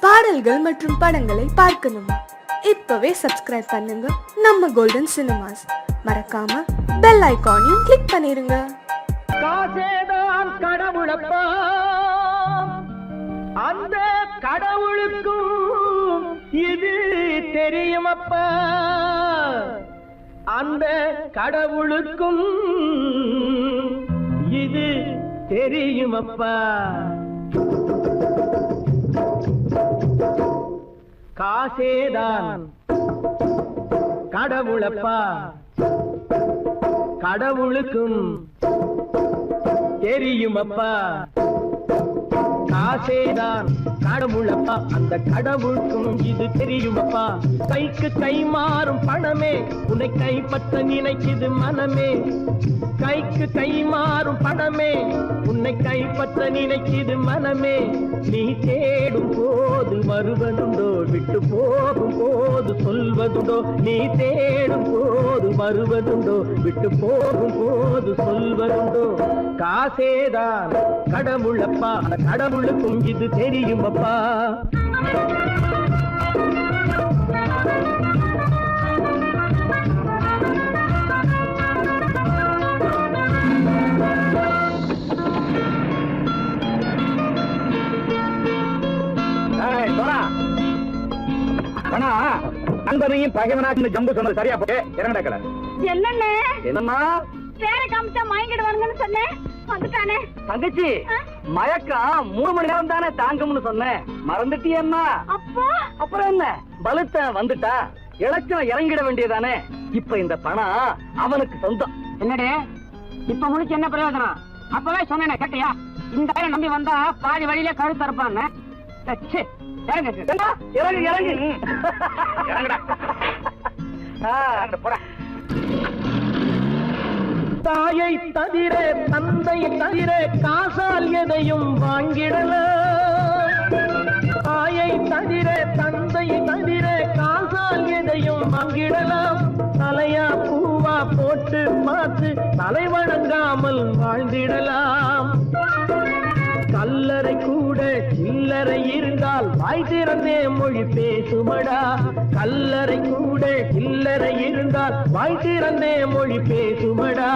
பாடல்கள் மற்றும் படங்களை பார்க்கணுமா? இப்பவே சப்ஸ்கிரைப் பண்ணுங்க நம்ம கோல்டன் சினிமாஸ். மறக்காம பெல் ஐகானையும் கிளிக் பண்ணிருங்க. காசேதான் கடவுளப்பா, அந்த கடவுளுக்கும் இது தெரியுமப்பா, அந்த கடவுளுக்கும் இது தெரியுமப்பா. காசேதான் கடவுளப்பா, கடவுளுக்கும் தெரியுமப்பா. காசேதான் கடவுளப்பா, அந்த கடவுளுக்கும் இது தெரியுமப்பா. கைக்கு கை மாறும் பணமே உன்னை கைப்பற்ற நினைக்குது மனமே. கைக்கு கை மாறும் பணமே உன்னை கைப்பற்ற நினைக்குது மனமே. நீ தேடும் போது வருவதுண்டோ, விட்டு போகும் போது சொல்வதுண்டோ. நீ தேடும் போது வருவதுண்டோ, விட்டு போகும் போது சொல்வதுண்டோ. காசேதான் கடவுளப்பா, கடவுளுக்கும் இது தெரியுமப்பா. நண்பனையும் பகைவனாக்கு ஜம்பு சொன்னது சரியா போட்டு இறங்கடக்கல. என்னண்ணே என்னம்மா பேர காமிச்சா மயங்கிடுவாங்கன்னு சொன்னேன், வந்துட்டானே. தங்கச்சி மயக்கம் 3 மணி நேரம் தானே தாங்கும்னு சொன்னேன், மறந்துட்டியம்மா. அப்போ அப்புறம் என்ன, பலத்த வந்துட்டா இலச்சம் இறங்கிட வேண்டியதானே. இப்ப இந்த பணம் அவனுக்கு சொந்தம். என்னடே இப்ப முடிச்சு என்ன பிரயோஜனம்? அப்பவே சொன்னேன் கேட்டியா? இந்த ஆளை நம்பி வந்தா பாதி வழியில கழுத்து அறுப்பான்னு. இறங்கு இறங்கு இறங்கு இறங்குடா. தாயை தவிர தந்தையை தவிர காசால் எதையும் வாங்கிடலாம். தாயை தவிர தந்தையை தவிர காசால் எதையும் வாங்கிடலாம். தலையா பூவா போட்டு பார்த்து தலை வணங்காமல் வாழ்ந்திடலாம். கல்லறை கூட சில்லறை இருந்தால் வாய் திறந்தே மொழி பேசுமடா. கல்லறை கூட சில்லறை இருந்தால் வாய் திறந்தே மொழி பேசுமடா.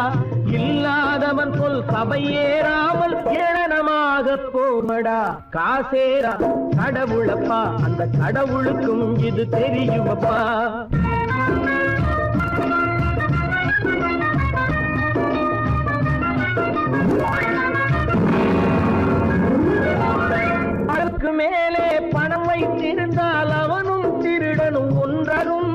இல்லாதவன் சொல் சபையேறாமல் ஏளனமாக போமடா. காசேரா கடவுளப்பா, அந்த கடவுளுக்கும் இது தெரியுமப்பா. அளவுக்கு மேலே பணம் வைத்திருந்தால் அவனும் திருடனும் ஒன்றாகும்.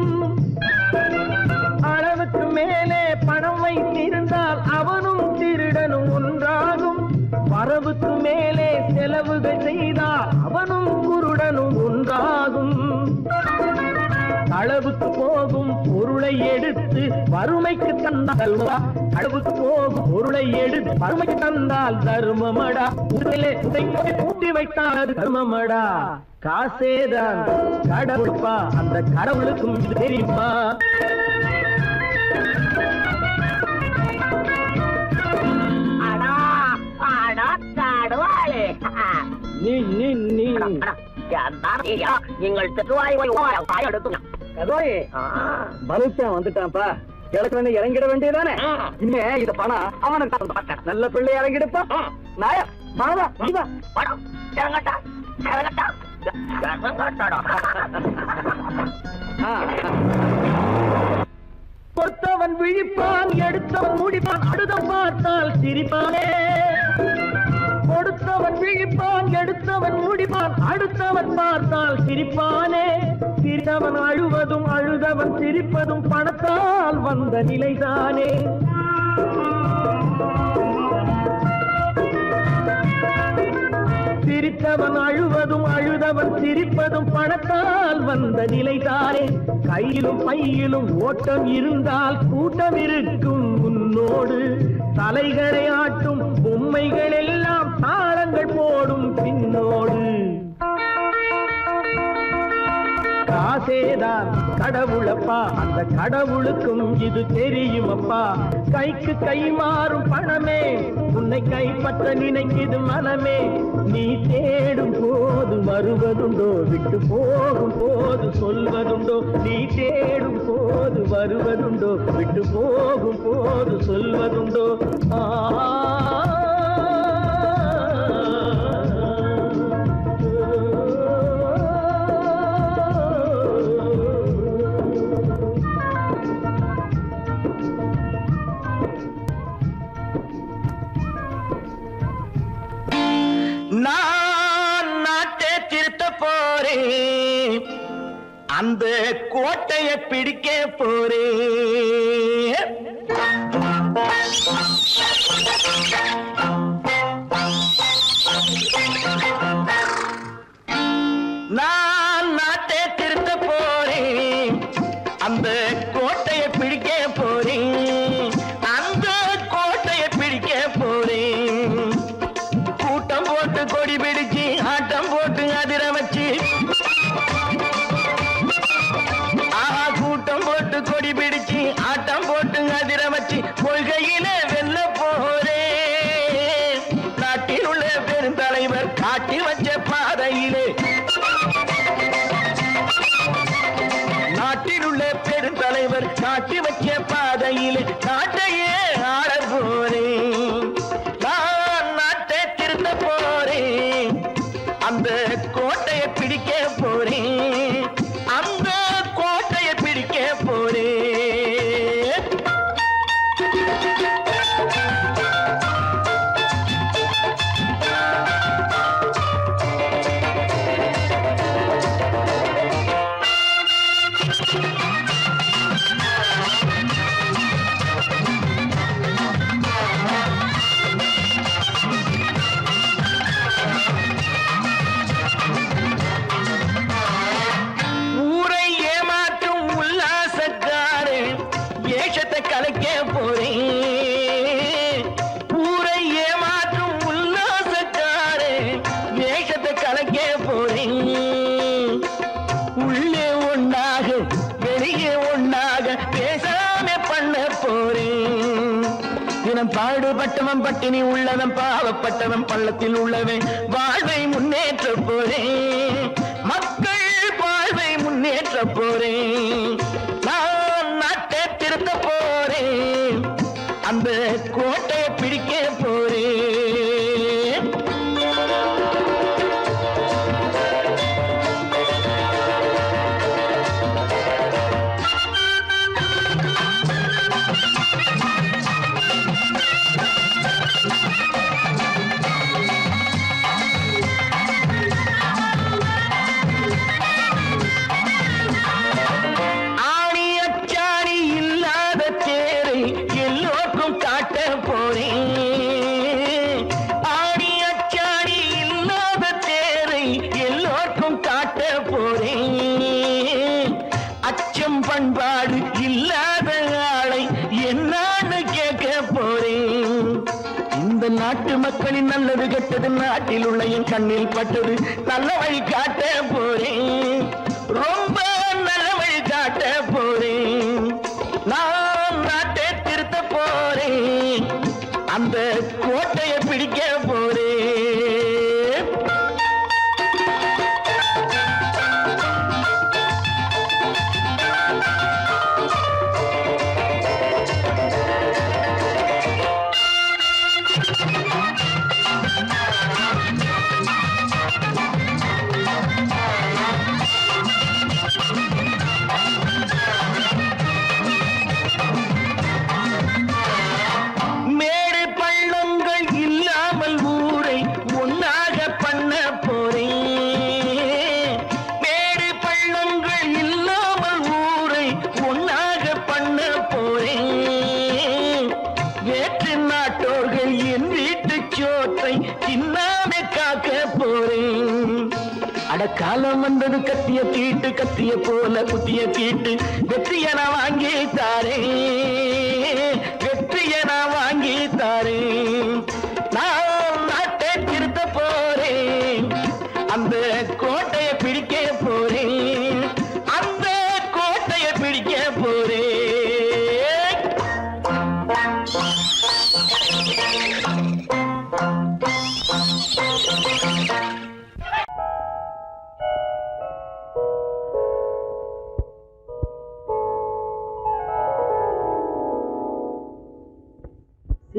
அளவுக்கு மேலே பணம் வைத்திருந்தால் அவனும் திருடனும் ஒன்றாகும். வரவுக்கு மேலே செலவுகள் செய்தால் அவனும் குருடனும் ஒன்றாகும். அளவுக்கு போகும் பொருளை எடுத்து வறுமைக்கு தந்தால், அளவுக்கு போகும் பொருளை எடுத்து வறுமைக்கு தந்தால் தர்மமடா. கூட்டி வைத்தால் அது தர்மமடா. காசேதான் கடவுள்ப்பா, அந்த கடவுளுக்கும் இது தெரியுமா. நீ நீ நீ வந்துட்டான்ப்பா. கிழக்கு இறங்கிட வேண்டியதானே. இனிமே இந்த பணம் அவனுக்கு நல்ல பிள்ளை இறங்கிடுப்பா. நாயா பொறுத்தவன் விழிப்பான், எடுத்தவன் முடிப்பான், அடுத்தவன் பார்த்தால் சிரிப்பானே. கொடுத்தவன் விழிப்பான், எடுத்தவன் முடிப்பான், அடுத்தவன் பார்த்தால் சிரிப்பானே. சிரித்தவன் அழுவதும் அழுதவன் சிரிப்பதும் பணத்தால் வந்த நிலைதானே. சிரித்தவன் அழுவதும் அழுதவன் சிரிப்பதும் பணத்தால் வந்த நிலைதானே. கையிலும் பையிலும் ஓட்டம் இருந்தால் கூட்டம் இருக்கும் உன்னோடு. தலைகளை ஆட்டும் பொம்மைகள் எல்லாம் தாளங்கள் போடும் பின்னோடு. காசேதான் கடவுளப்பா, அந்த கடவுளுக்கும் இது தெரியுமப்பா. கைக்கு கை மாறும் பணமே உன்னை கைப்பற்ற நினைக்குது மனமே. நீ தேடும் போது வருவதுண்டோ, விட்டு போகும் போது சொல்வதுண்டோ. நீ தேடும் போது வருவதுண்டோ, விட்டு போகும் போது சொல்வதுண்டோ. நான் நாட்டை திருத்த போறேன், அந்த கோட்டையை பிடிக்க போறேன். நான் நாட்டை திருத்த போறேன், அந்த கோட்டையை பிடிக்க போறேன். அந்த கோட்டையை பிடிக்க போறேன். கூட்டம் போட்டு கொடி பிடிச்சு ஆட்டம் போட்டு அதிர வச்சு, கூட்டம் போட்டு கொடி பிடிச்சு ஆட்டம் போட்டு அதிர வச்சு கொள்கையில வெல்ல போறேன். நாட்டில் உள்ள பெருந்தலைவர் காட்டி வச்ச பாதையிலே, நாட்டில் உள்ள பெருந்தலைவர் காட்டி வச்ச பாதையிலே நாட்டையே ஆள போறேன். நான் நாட்டை திருத்த போறேன், அந்த கோட்டையை பிடிக்க போறேன். அந்த கோட்டையை பிடிக்க போறேன். ஊரை ஏமாற்றும் உல்லாசக்காரே ஏஷத்தை கலைக்க போறேன். ஊரை ஏமாற்றும் உல்லாசக்காரே ஏஷத்தை கலைக்க போறேன். உள்ளே ஒண்ணாக வெளியே ஒண்ணாக பேசாம பண்ண போறேன். தினம் பாடுபட்டவன் பட்டினி உள்ளவன், பாவப்பட்டவன் பள்ளத்தில் உள்ளவன் வாழ்வை முன்னேற்ற போறேன். மக்கள் வாழ்வை முன்னேற்ற போறேன். நான் நாட்டை திருத்த போறேன், அந்த கோட்டையை பிடிக்க போறேன். ஆணி அச்சாணி இல்லாத தேரை எல்லோருக்கும் காட்ட போறேன். ஆணி அச்சாணி இல்லாத தேரை எல்லோருக்கும் காட்ட போறேன். அச்சம் பண்பாடு இல்லாத ஆளை என்னான்னு கேட்க போறேன். இந்த நாட்டு மக்களின் நல்லது கெட்டது நாட்டில் உள்ள என் கண்ணில் பட்டது. நல்ல வழி காட்ட போறேன், ரொம்ப நல்ல வழி காட்ட போறேன். நான் நாட்டை திருத்த போறேன், அந்த கோட்டையை பிடிக்க போறேன். மேடு பள்ளங்கள் இல்லாமல் ஊரை ஒன்னாக பண்ண போறேன். மேடு பள்ளங்கள் இல்லாமல் ஊரை ஒன்னாக பண்ண போறேன். வேற்று நாட்டோர்கள் என் வீட்டு சோற்றை தின்னாமே காக்க போறேன். அடக்காலம் வந்தது கத்திய தீட்டு, கத்திய போல குத்திய தீட்டு. வெற்றிய நான் வாங்கி தாரேன், வெற்றிய நான் வாங்கி தாரேன். நான் நாட்டை திருத்த போறேன், அந்த கோட்டையை பிடிக்க போறேன்.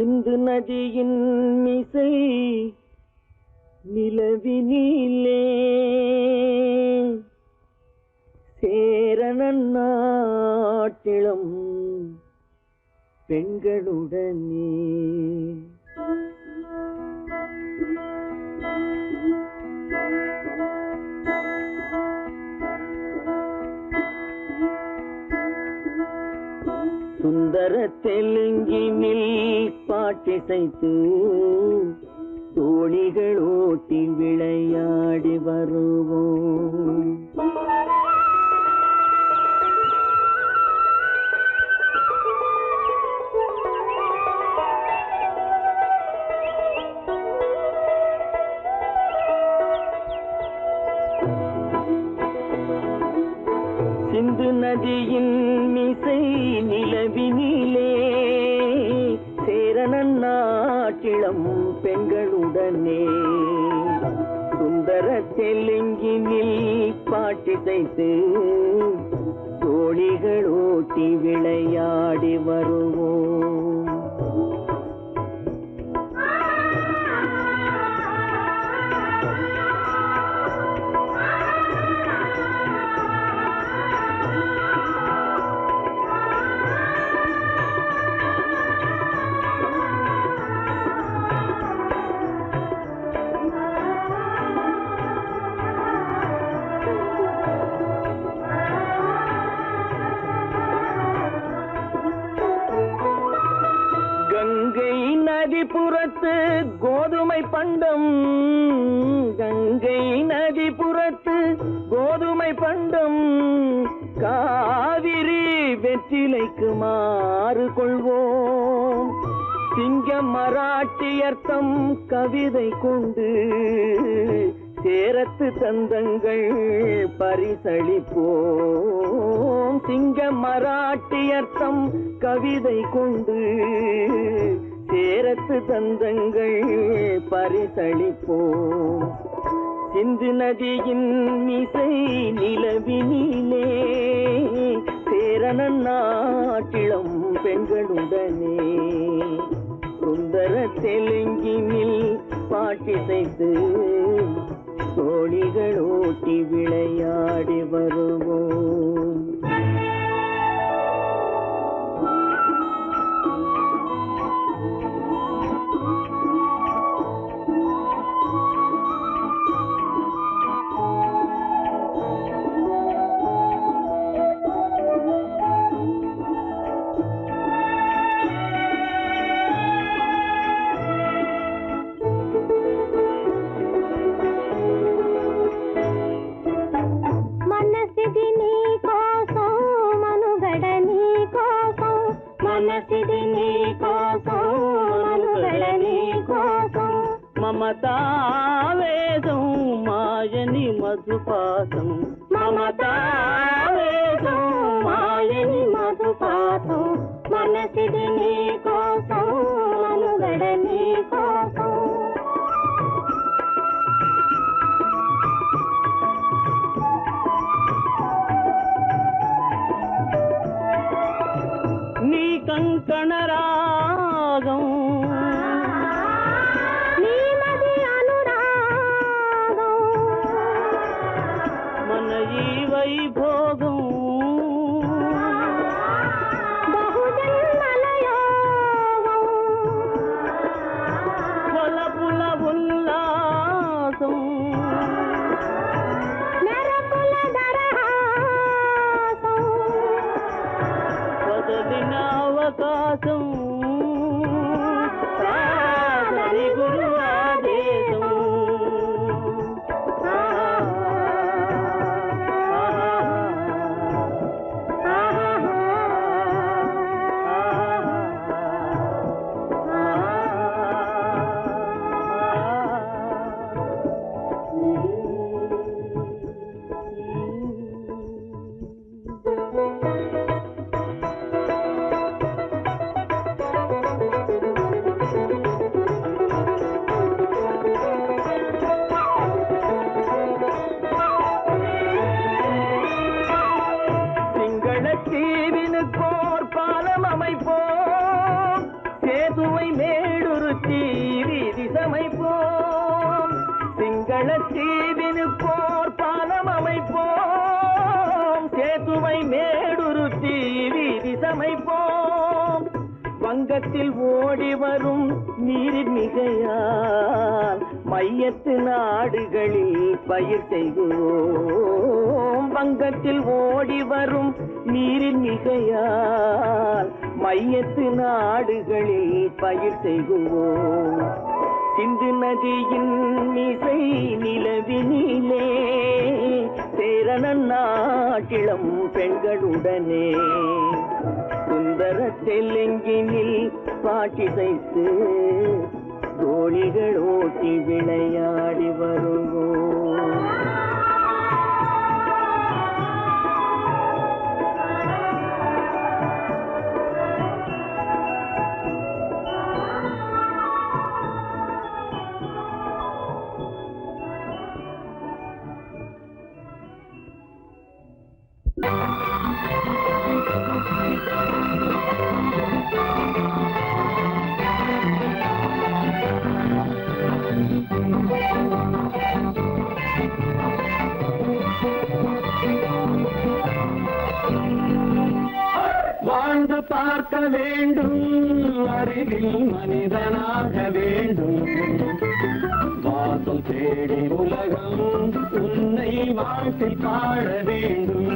சிந்து நதியின் மிசை நிலவினிலே சேரணன் நாட்டிளம் பெண்களுடனே சுந்தர தெலுங்கினில் பாட்டிசைத்து தோழிகள் ஓட்டி விளையாடி வருவோம். சிந்து நதியின் மிசை நிலவினிலே சேரணன் நாட்டிளம் பெண்களுடனே சுந்தர தெலுங்கினில் பாட்டிசைத்து தோழிகள் ஓட்டி விளையாடி வருவோம். கங்கை நதிபுறத்து கோதுமை பண்டம், கங்கை நதிபுறத்து கோதுமை பண்டம், காவிரி வெற்றிலைக்கு மாறு கொள்வோம். சிங்க மராட்டியர்த்தம் கவிதை கொண்டு சேரத்து தந்தங்கள் பரிசளிப்போம். சிங்க மராட்டியர்த்தம் கவிதை கொண்டு சேரத்து தந்தங்கள் பரிசளிப்போம். சிந்து நதியின் மிசை நிலவினிலே சேரணன் நாட்டிளம் பெண்களுடனே சுந்தர தெலுங்கினில் பாட்டிசைத்து தோழிகள் ஓட்டி விளையாடி வருவோம். మమతావేదం మాయని మధుపాతం, మమతావేదం మాయని మధుపాతం, మనసిది నీ కోసం మనుగడ నీ కోసం. నీ కంకణ రాగం వైభోగం బహుజన్మలయోగం కొలపుల ఉల్లాసం మెరపుల దరహాసం వదలిన అవకాశం సాగరి గురు ఆదేశం. வங்கத்தில் ஓடி வரும் நீரின் மிகையால் மையத்து நாடுகளில் பயிர் செய்கிறோம். வங்கத்தில் ஓடி வரும் நீரின் மிகையால் மையத்து நாடுகளில் பயிர் செய்கிறோம். சிந்து நதியின் மிசை நிலவினிலே சேரணன் நாட்டிளம் பெண்களுடனே சுந்தர தெலுங்கினில் பாட்டிசைத்து தோழிகள் ஓட்டி விளையாடி வருவோம். வாழ்ந்து பார்க்க வேண்டும், அறிவில் மனிதனாக வேண்டும். வாசம் தேடி உலகம் உன்னை வாழ்த்தி பாட வேண்டும்.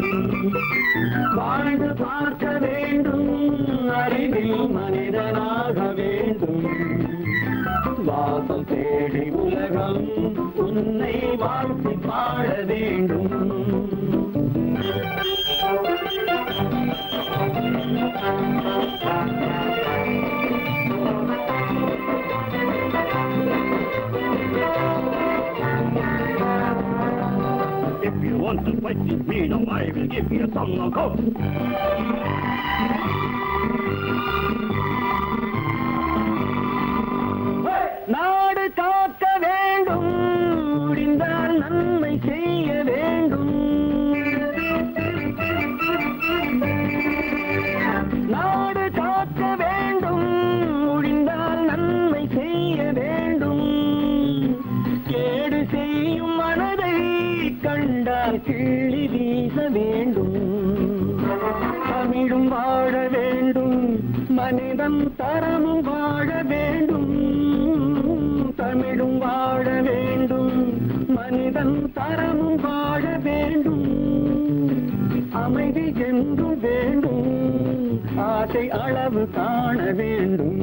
வாழ்ந்து பார்க்க வேண்டும், அறிவில் மனிதனாக வேண்டும். வாசம் தேடி உலகம் உன்னை வாழ்த்தி பாட வேண்டும். If you want to fight with me, now I will give you some knockout. நாடு காக்க வேண்டும், முடிந்தால் நன்மை செய்ய வேண்டும். நாடு காக்க வேண்டும், முடிந்தால் நன்மை செய்ய வேண்டும். கேடு செய்யும் மனதை கண்டால் கிள்ளி வீச வேண்டும். தமிழும் வாழ வேண்டும், மனிதம் தரமும் வாழ வேண்டும். தமிழும் வாழ வேண்டும், மனிதன் தரமும் வாழ வேண்டும். அமைதி என்றும் வேண்டும், ஆசை அளவு காண வேண்டும்.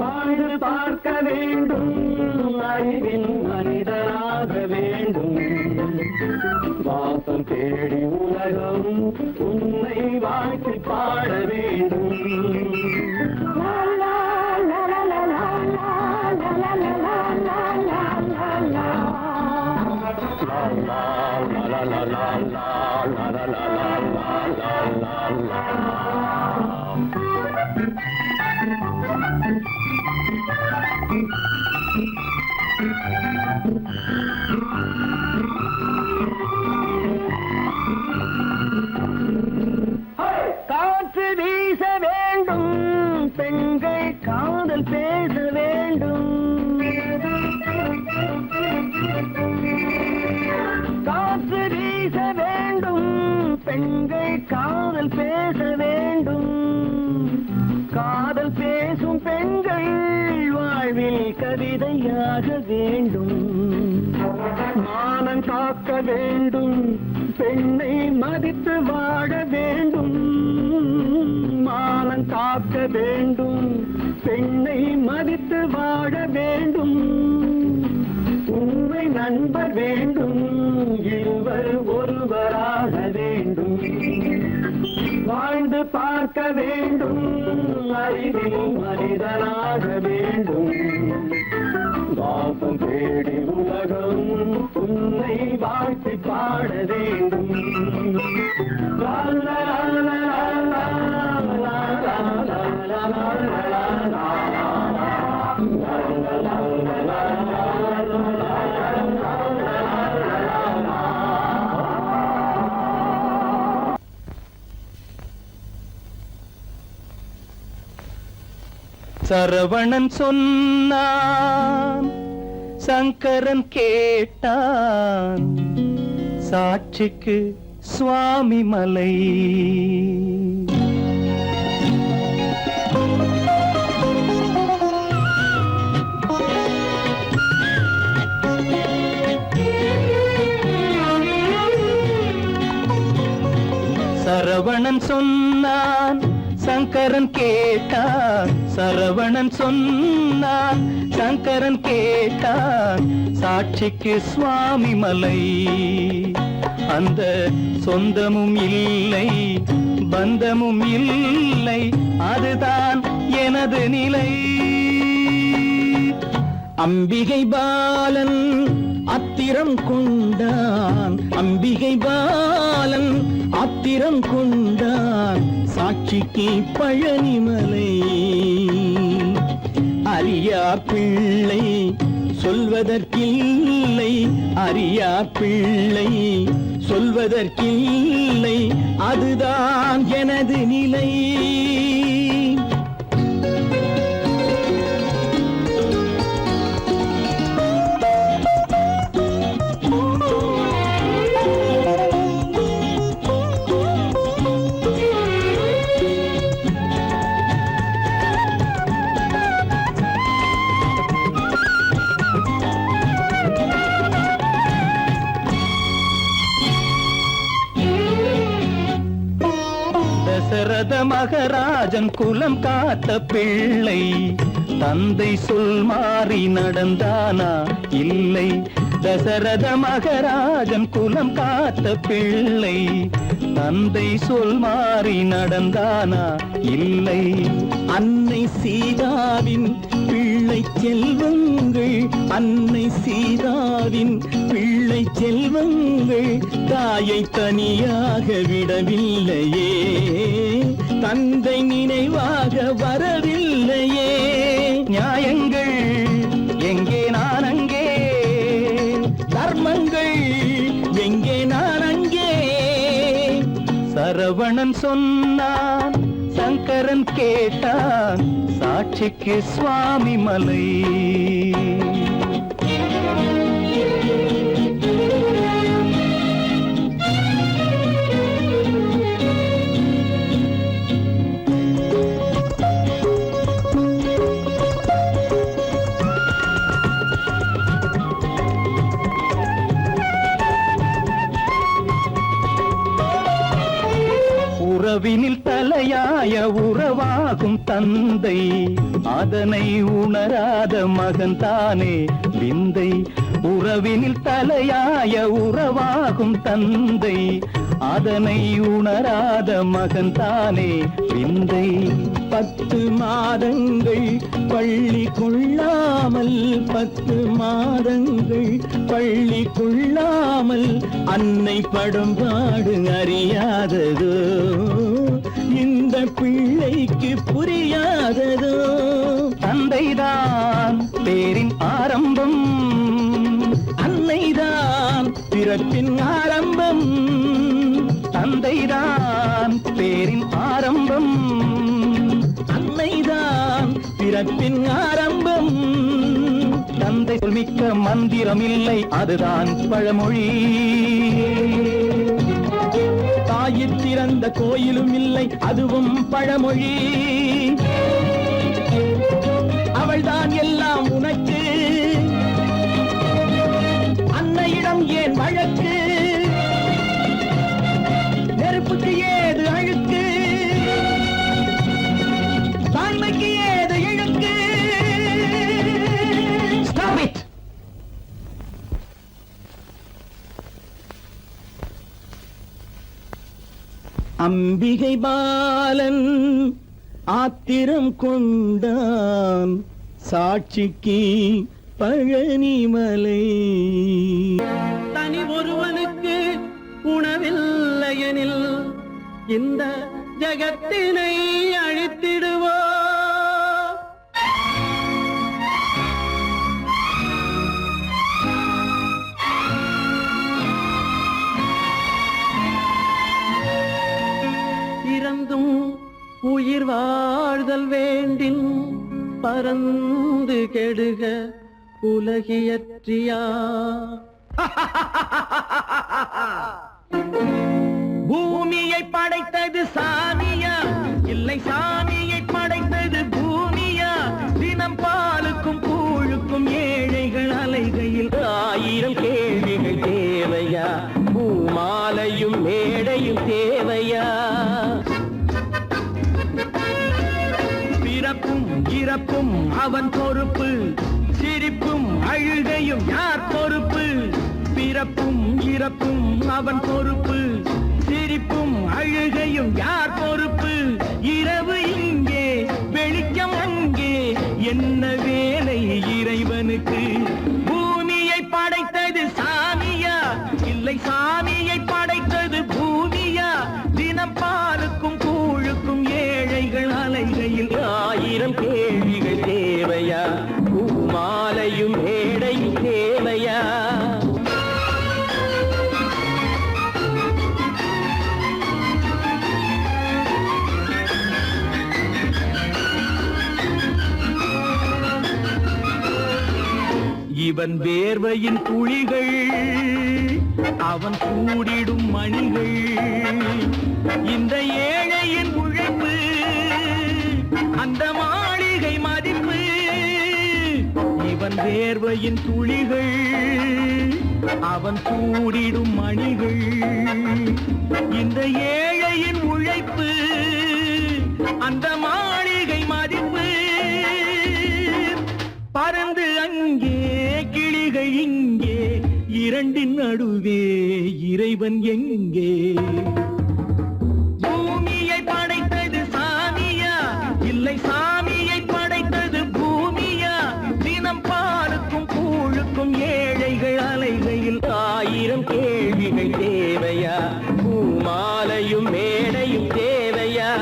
வாழ்ந்து பார்க்க வேண்டும், அறிவில் மனிதனாக வேண்டும். வாசம் தேடி உலகம் உன்னை வாழ்த்தி பாட வேண்டும். காற்று வீச வேண்டும், பெண்கள் காதல் பேச வேண்டும். காற்று வீச வேண்டும், பெண்கள் காதல் பேச வேண்டும். காதல் பேசும் பெண்கள் வாழ்வில் கவிதையாக வேண்டும். மானம் காக்க வேண்டும், பெண்ணை மதித்து வாழ வேண்டும். மானம் காக்க வேண்டும், பெண்ணை மதித்து வாழ வேண்டும். உண்மை நண்பர் வேண்டும், இருவர் ஒருவராக வேண்டும். வாழ்ந்து பார்க்க வேண்டும், அறிவில் மனிதனாக வேண்டும். வாசம் தேடி உலகம் உன்னை வாழ்த்தி பாட வேண்டும். லா லா லா லா லா லா லா லா லா லா. சரவணன் சொன்னான், சங்கரன் கேட்டான், சாட்சிக்கு சுவாமி மலை. சரவணன் சொன்னான் சங்கரன் கேட்டான். சரவணன் சொன்னான் சங்கரன் கேட்டான். சாட்சிக்கு சுவாமி மலை. அந்த சொந்தமும் இல்லை பந்தமும் இல்லை, அதுதான் எனது நிலை. அம்பிகை பாலன் ஆத்திரம் கொண்டான். அம்பிகை பாலன் ஆத்திரம் கொண்டான். சாட்சிக்கு பழனிமலை. அறியா பிள்ளை சொல்வதற்கில்லை. அறியா பிள்ளை சொல்வதற்கில்லை, அதுதான் எனது நிலை. தசரத மகராஜன் குலம் காத்த பிள்ளை. தந்தை சொல் மாறி நடந்தானா இல்லை. தசரத மகராஜன் குலம் காத்த பிள்ளை. தந்தை சொல் மாறி நடந்தானா இல்லை. அன்னை சீதாவின் பிள்ளை செல்வங்கள். அன்னை சீதாவின் பிள்ளை செல்வங்கள் தாயை தனியாக விடவில்லையே. தந்தை நினைவாக வரவில்லையே. நியாயங்கள் எங்கே நான் அங்கே, தர்மங்கள் எங்கே நான் அங்கே. சரவணன் சொன்னான் சங்கரன் கேட்டான். சாட்சிக்கு சுவாமி மலை. உறவினில் தலையாய உறவாகும் தந்தை. அதனை உணராத மகன் தானே விந்தை. உறவினில் தலையாய உறவாகும் தந்தை. அதனை உணராத மகன் தானே விந்தை. 10 மாதங்கள் பள்ளி கொள்ளாமல். 10 மாதங்கள் பள்ளி கொள்ளாமல் அன்னை படும்பாடு அறியாததோ. இந்த பிள்ளைக்கு புரியாததோ. தந்தைதான் பேரின் ஆரம்பம். அன்னைதான் பிறப்பின் ஆரம்பம். தந்தைதான் பேரின் ஆரம்பம். அன்னைதான் பிறப்பின் ஆரம்பம். தந்தை சொல்மிக்க மந்திரம் இல்லை, அதுதான் பழமொழி. தாயிற் திறந்த கோயிலும் இல்லை, அதுவும் பழமொழி. அவள்தான் எல்லாம் உனக்கு, அன்னையிடம் ஏன் வழக்கு? நெருப்புக்கு ஏது அழுக்கு, தாய்மைக்கு ஏது இழுக்கு? Stop it! அம்பிகை பாலன் ஆத்திரம் கொண்டான், சாட்சிக்கு பழனிமலை. தனி ஒருவனுக்கு உணவில்லையெனில் இந்த ஜகத்தினை அழித்திடுவோ. இறந்தும் உயிர் வாழ்தல் வேண்டின் பறந்து கெடுக உலகியற்றியா. பூமியை படைத்தது சாமியா, இல்லை சாமியை படைத்தது பூமியா? தினம் பாலுக்கும் கூழுக்கும் ஏழைகள் அலைகையில் 1000 கேள்விகள் தேவையா? பூமாலையும் மேடையும் தேவையா? பிறப்பும் இறப்பும் அவன் பொறுப்பு, சிரிப்பும் அழுகையும் யார் பொறுப்பு? பிறப்பும் இறப்பும் அவன் பொறுப்பு, சிரிப்பும் அழுகையும் யார் பொறுப்பு? இரவு இங்கே வெளிச்சம் அங்கே, என்ன வேலை இறைவனுக்கு? பூமியை படைத்தது சாமியா, இல்லை சாமியை படைத்தது பூமியா? தினம் பாலுக்கும் கூழுக்கும் ஏழைகள் அலைகையில் 1000 கேள்விகள் தேவையா? பூமாலையும் ஏழையும் தேவையா? இவன் வேர்வையின் துளிகள், அவன் கூடிடும் மணிகள், இந்த ஏழையின் உழைப்பு, அந்த மாளிகை மதிப்பு. இவன் வேர்வையின் துளிகள், அவன் கூடிடும் மணிகள், இந்த ஏழையின் உழைப்பு, அந்த மாளிகை மதிப்பு. பறந்து அங்கே கிளிகள் இங்கே, இரண்டின் நடுவே இறைவன் எங்கே? பூமியை படைத்தது சாமியா, இல்லை சாமியை படைத்தது பூமியா? தினம் பாலுக்கும் கூழுக்கும் ஏழைகள் அலைகையில் 1000 கேள்விகள் தேவையா? பூமாலையும் மேடையும் தேவையா?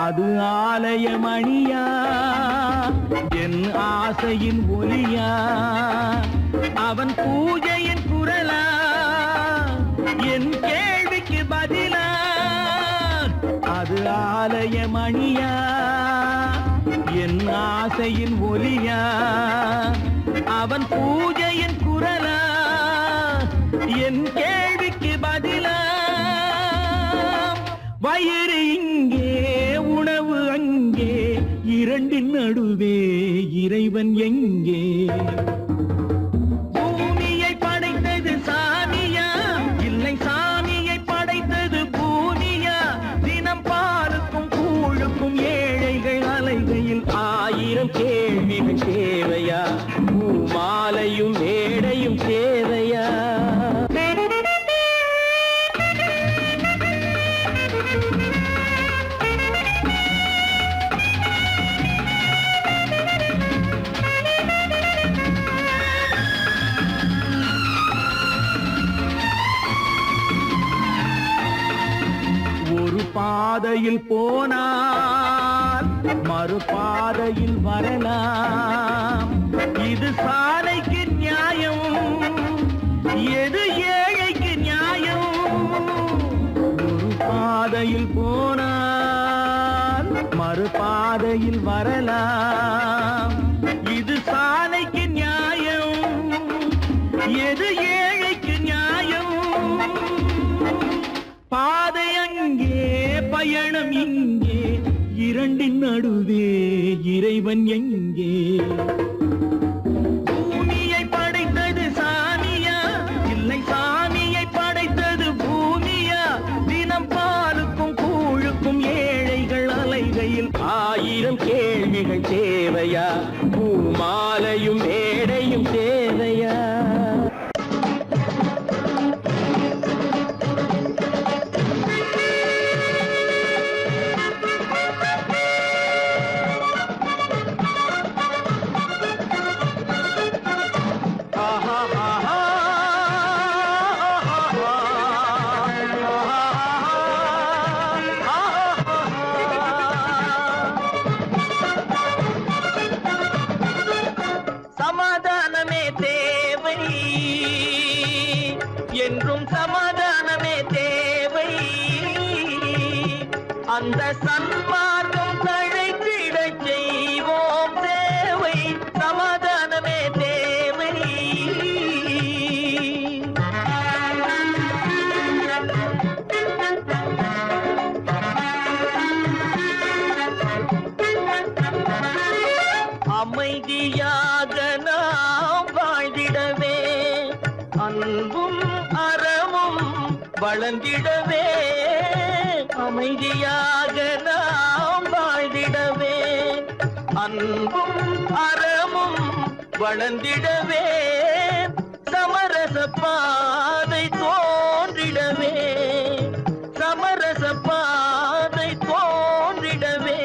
அது ஆலயமணியா, என் ஆசையின் ஒலியா? அவன் பூஜையின் குரலா, என் கேள்விக்கு பதிலா? அது ஆலயமணியா, என் ஆசையின் ஒலியா? அவன் பூஜையின் குரலா, என் கேள்விக்கு பதிலா? வயிறு இங்கே உணவு அங்கே, இரண்டின் நடுவே இறைவன் எங்கே? பூமியை படைத்தது சாமியா, இல்லை சாமியை படைத்தது பூமியா? தினம் பாலுக்கும் கூழுக்கும் ஏழைகள் அலைகையில் 1000 கேள்விகள் தேவையா? பூமாலையும் மேடையும் தேவையா? பாதையில் போனால் மறுபாதையில் வரலாம், இது சாலைக்கு நியாயம், எது ஏழைக்கு நியாயம்? ஒரு பாதையில் போனால் மறுபாதையில் வரலாம், இது சாலைக்கு நியாயம், எது ஏழைக்கு நியாயம்? பாதை அங்கே பயணம் இங்கே, இரண்டின் நடுவே இறைவன் எங்கே? பூமியை படைத்தது சாமியா, இல்லை சாமியை படைத்தது பூமியா? தினம் பாலுக்கும் கூழுக்கும் ஏழைகள் அலைகையில் 1000 கேள்விகள் தேவையா? பூமாலையும் மேடையும் தேவையா? என்றும் சமாதானமே தேவை, அந்த சன்மார்க்கம் தழைத்திடச் செய்வோம் தேவை, சமாதானமே தேவை. வளர்ந்திடவே அமைதியாக நாம் வாழ்ந்திடவே அன்பும் அறமும் வளர்ந்திடவே சமரச பாதை தோன்றிடவே சமரச பாதை தோன்றிடவே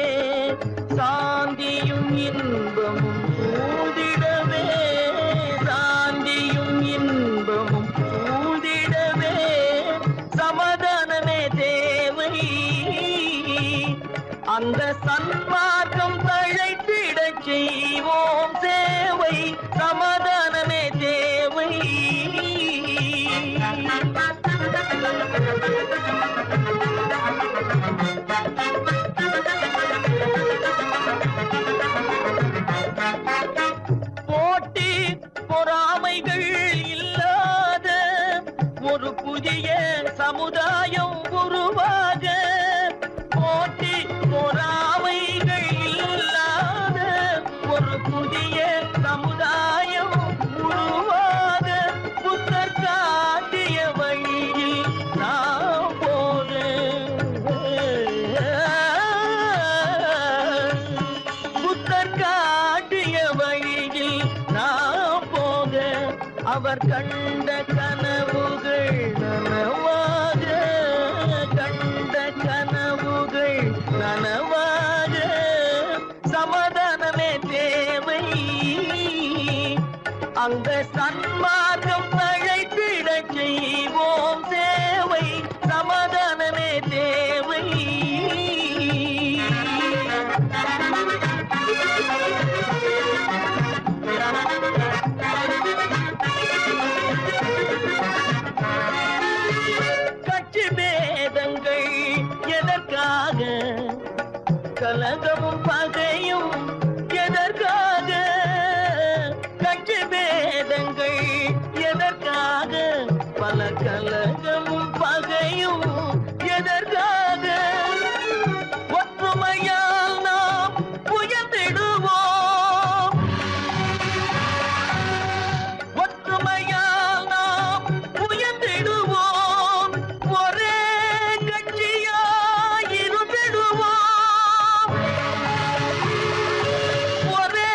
சாந்தியும் இன்பமும் சூழ்ந்திடவே சாந்தியும் இன்பமும் சூழ்ந்திடவே சமாதானமே தேவை அந்த சன்மார்க்கம் தழைத்திடச் செய்வோம் சேவை சமாதானமே தேவை போட்டி பொறாமைகள் இல்லாத ஒரு புதிய சமுதாயம் உருவாக போட்டி பொறாமைகள் இல்லாத ஒரு புதிய சமுதாயம் உருவாக புத்தர் காட்டிய வழியில் நாம் போக புத்தர் காட்டிய வழியில் நாம் போக அவர் கண்ட கனவுகள் நனவாக கண்ட கனவுகள் நனவாக சமாதானமே தேவை அந்த சன்மார்க்கம் தழைத்திடச் செய்வோம் சேவை சமாதானமே தேவை கட்சி பேதங்கள் எதற்காக கலகமும் பகையும் எதற்காக கட்சி பேதங்கள் எதற்காக பல கலகமும் பகையும் எதற்காக ஒற்றுமையால் நாம் உயர்ந்திடுவோம் ஒற்றுமையால் நாம் உயர்ந்திடுவோம் ஒரே கட்சியாய் இருந்திடுவோம் ஒரே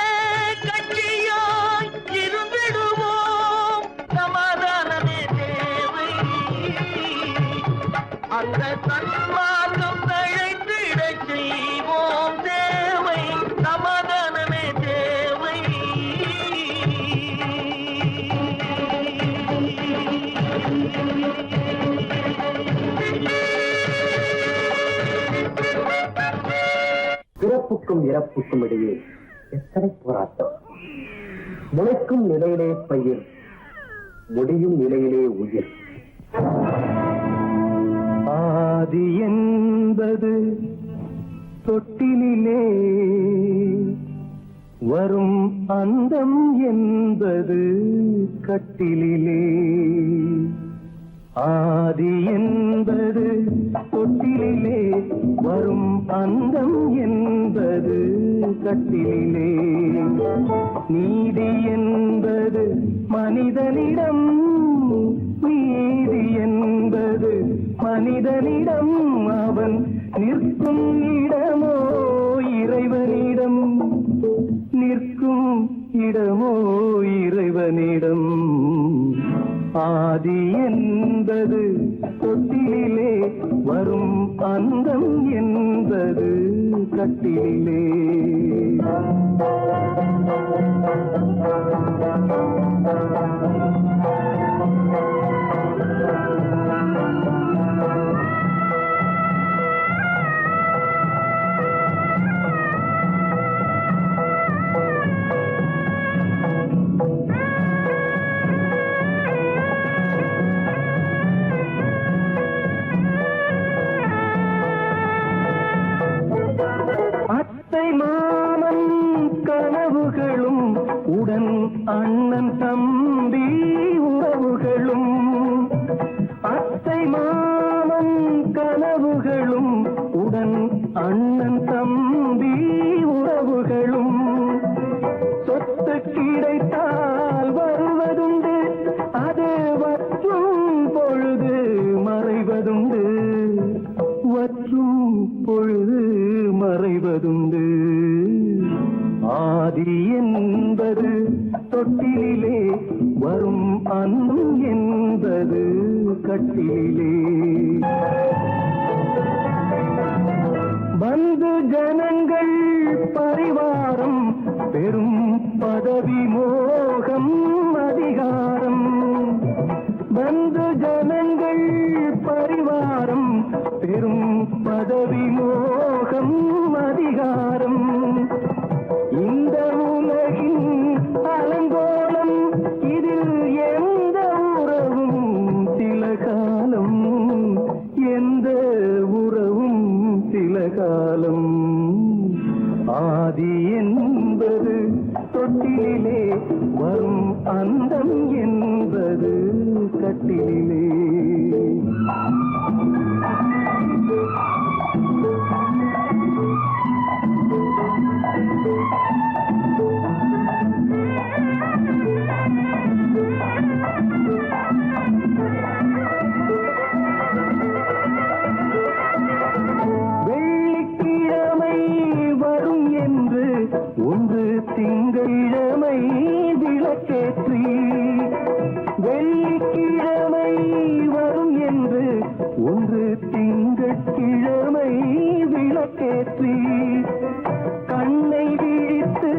கட்சியாய் இருந்திடுவோம் சமாதானமே தேவை அந்த சன்மார்க்கம் தழைத்திடச் செய்வோம் தேவை சமாதானமே தேவை பிறப்புக்கும் இறப்புக்கும் இடையே எத்தனை போராட்டம் முளைக்கும் நிலையிலே பயிர் முடியும் நிலையிலே உயிர் ஆதி என்பது தொட்டிலே வரும் அந்தம் என்பது கட்டிலே ஆதி என்பது தொட்டிலே வரும் அந்தம் என்பது கட்டிலே நீதி என்பது மனிதனிடம் நீதி என்பது மனிதனிடம் அவன் நிற்கும் இடமோ இறைவனிடம் நிற்கும் இடமோ இறைவனிடம் ஆதி என்பது தொட்டிலே வரும் அந்தம் என்பது கட்டிலே அத்தை மாமன் கனவுகளும் உடன் அண்ணன் தம்பி உறவுகளும் அத்தை மாமன் கனவுகளும் உடன் அண்ணன் தம்பி உறவுகளும் சொத்து கிடைத்தால் வருவதுண்டு அது வற்றும் பொழுது மறை தொட்டிலே வரும் அன்னம் என்பது கட்டிலே பந்து ஜனங்கள் பரிவாரம் பெரும் பதவி மோகம் அதிகாரம் பந்து ஜனங்கள் பரிவாரம் பெரும் பதவி மோகம் அதிகாரம் இந்த உலகின் அலங்கோலம் இதில் எந்த உறவும் சில காலம் எந்த உறவும் சில காலம் ஆதி என்பது தொட்டிலே வரும் அந்தம் என்பது கட்டிலே வெள்ளிக்கிழமை வரும் என்று ஒன்று திங்களிழமை விளக்கேற்றி வெள்ளிக்கிழமை வரும் என்று ஒன்று திங்கட்கிழமை விளக்கேற்றி கண்ணை விழித்து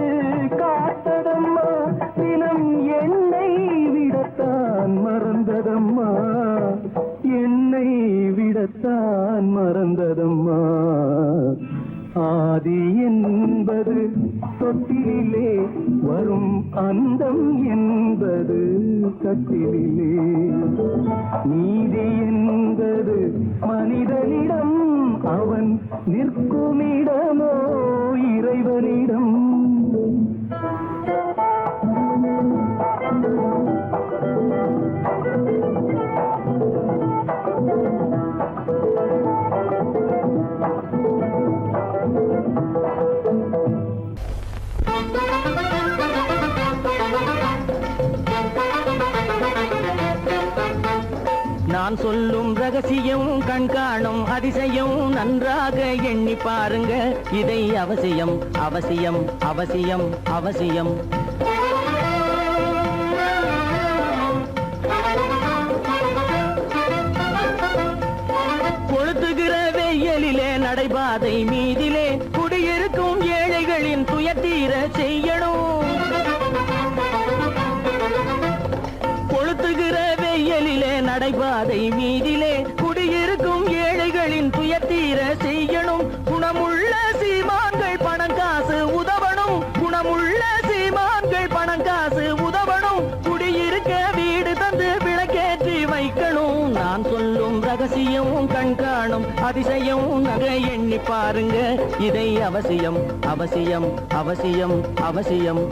காத்ததம்மா தினம் என்னை விடத்தான் மறந்ததம்மா என்னை விடத்தான் மறந்ததம்மா ஆதி என்பது தொட்டிலே வரும் அந்தம் என்பது கட்டிலே நீதி என்பது மனிதனிடம் அவன் நிற்குமிடமோ இறைவனிடம் நான் சொல்லும் ரகசியம் கண்காணும் அதிசயம் நன்றாக எண்ணி பாருங்க இதை அவசியம் அவசியம் அவசியம் அவசியம் கொளுத்துகிற வெயிலிலே நடைபாதை மீதிலே குடியிருக்கும் ஏழைகளின் துயத்தீர செய்யணும் கொளுத்துகிற வெயிலிலே நடைபாதை மீதிலே குடியிருக்கும் ஏழைகளின் துயத்தீர செய்யணும் குணமுள்ள சீமான்கள் பணம் காசு உதவணும் குணமுள்ள சீமான்கள் பணம் காசு உதவணும் குடியிருக்க வீடு தந்து விளக்கேற்றி வைக்கணும் நான் சொல்லும் ரகசியம் கண்காணும் அதிசயம் நகை எண்ணி பாருங்க இதை அவசியம் அவசியம் அவசியம் அவசியம்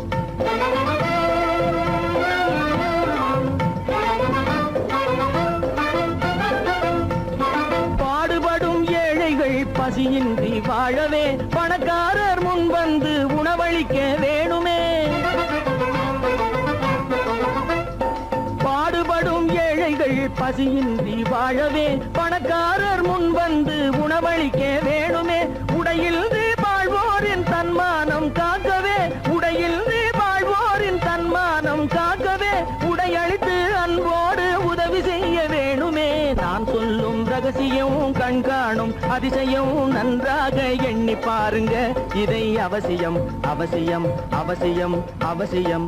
பசியின்றி வாழவே பணக்காரர் முன் வந்து உணவளிக்க வேணுமே பாடுபடும் ஏழைகள் பசியின்றி வாழவே பணக்காரர் முன் வந்து உணவளிக்க வேணுமே உடையில் வாழ்வோரின் தன்மானம் காக்கவே உடையில் வாழ்வோரின் தன்மானம் காக்கவே உடையளித்து அன்போடு உதவி செய்ய வேணுமே நான் சொல்லும் ரகசியம் கண்காணும் அதிசயம் நன்றாக எண்ணி பாருங்க இதை அவசியம் அவசியம் அவசியம் அவசியம்